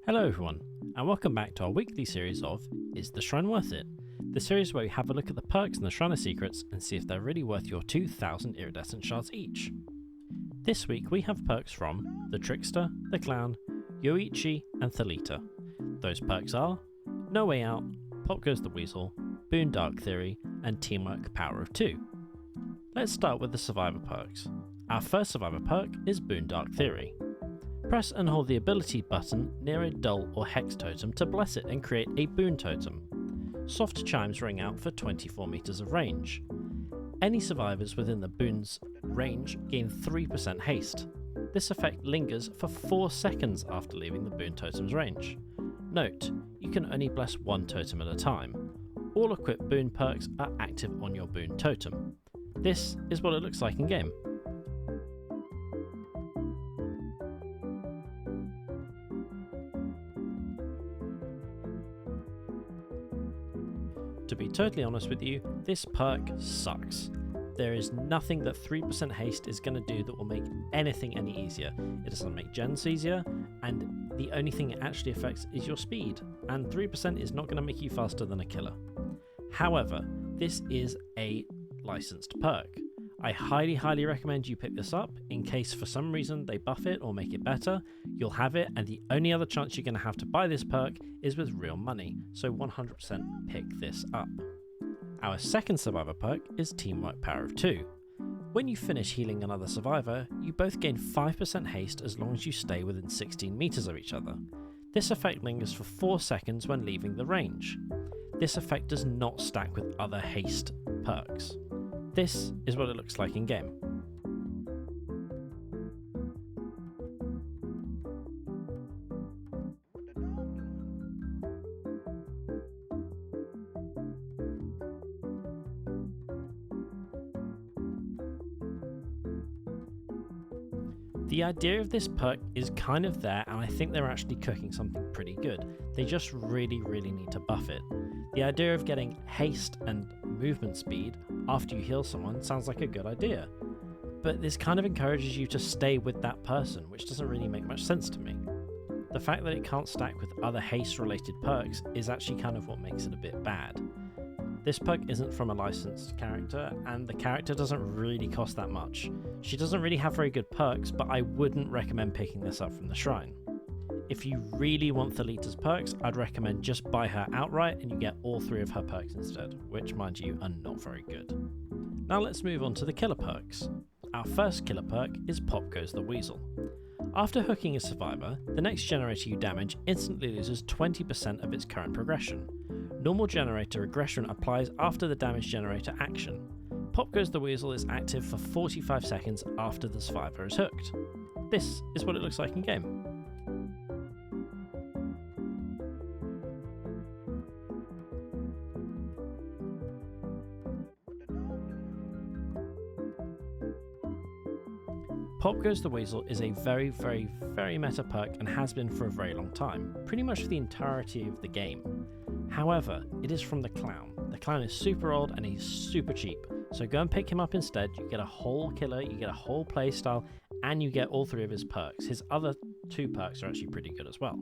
Hello everyone, and welcome back to our weekly series of Is the Shrine Worth It? The series where we have a look at the perks and the Shrine of Secrets and see if they're really worth your 2,000 iridescent shards each. This week we have perks from the Trickster, the Clown, Yoichi and Thalita. Those perks are No Way Out, Pop Goes the Weasel, Boondock Theory and Teamwork Power of 2. Let's start with the Survivor perks. Our first Survivor perk is Boondock Theory. Press and hold the ability button near a dull or hex totem to bless it and create a boon totem. Soft chimes ring out for 24 meters of range. Any survivors within the boon's range gain 3% haste. This effect lingers for 4 seconds after leaving the boon totem's range. Note, you can only bless one totem at a time. All equipped boon perks are active on your boon totem. This is what it looks like in game. To be totally honest with you, this perk sucks. There is nothing that 3% haste is going to do that will make anything any easier. It doesn't make gens easier, and the only thing it actually affects is your speed, and 3% is not going to make you faster than a killer. However, this is a licensed perk. I highly recommend you pick this up in case for some reason they buff it or make it better. You'll have it, and the only other chance you're going to have to buy this perk is with real money, so 100% pick this up. Our second survivor perk is Teamwork Power of 2. When you finish healing another survivor, you both gain 5% haste as long as you stay within 16 meters of each other. This effect lingers for 4 seconds when leaving the range. This effect does not stack with other haste perks. This is what it looks like in game. The idea of this perk is kind of there, and I think they're actually cooking something pretty good. They just really need to buff it. The idea of getting haste and movement speed after you heal someone sounds like a good idea, but this kind of encourages you to stay with that person, which doesn't really make much sense to me. The fact that it can't stack with other haste related perks is actually kind of what makes it a bit bad. This perk isn't from a licensed character, and the character doesn't really cost that much. She doesn't really have very good perks, but I wouldn't recommend picking this up from the shrine. If you really want Thalita's perks, I'd recommend just buy her outright and you get all 3 of her perks instead, which mind you are not very good. Now let's move on to the killer perks. Our first killer perk is Pop Goes the Weasel. After hooking a survivor, the next generator you damage instantly loses 20% of its current progression. Normal generator regression applies after the damage generator action. Pop Goes the Weasel is active for 45 seconds after the survivor is hooked. This is what it looks like in game. Pop Goes the Weasel is a very meta perk and has been for a very long time, pretty much for the entirety of the game. However, it is from the Clown. The Clown is super old and he's super cheap, so go and pick him up instead. You get a whole killer, you get a whole playstyle, and you get all 3 of his perks. His other 2 perks are actually pretty good as well.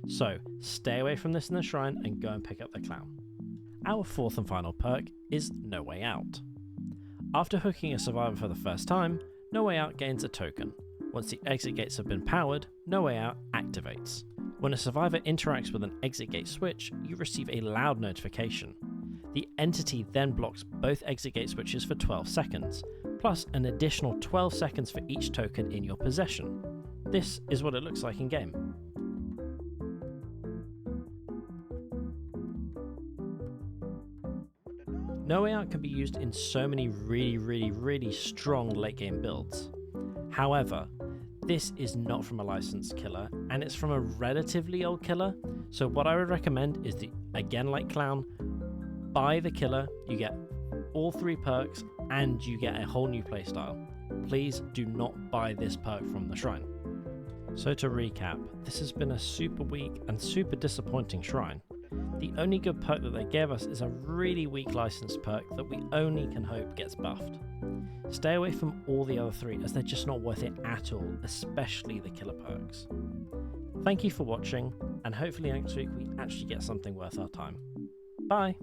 So stay away from this in the shrine and go and pick up the Clown. Our fourth and final perk is No Way Out. After hooking a survivor for the first time, No Way Out gains a token. Once the exit gates have been powered, No Way Out activates. When a survivor interacts with an exit gate switch, you receive a loud notification. The entity then blocks both exit gate switches for 12 seconds, plus an additional 12 seconds for each token in your possession. This is what it looks like in game. No Way Out can be used in so many really strong late game builds. However, this is not from a licensed killer, and it's from a relatively old killer, so what I would recommend is, again like Clown, buy the killer, you get all 3 perks, and you get a whole new playstyle. Please do not buy this perk from the shrine. So to recap, this has been a super weak and super disappointing shrine. The only good perk that they gave us is a really weak licensed perk that we only can hope gets buffed. Stay away from all the other 3 as they're just not worth it at all, especially the killer perks. Thank you for watching, and hopefully next week we actually get something worth our time. Bye!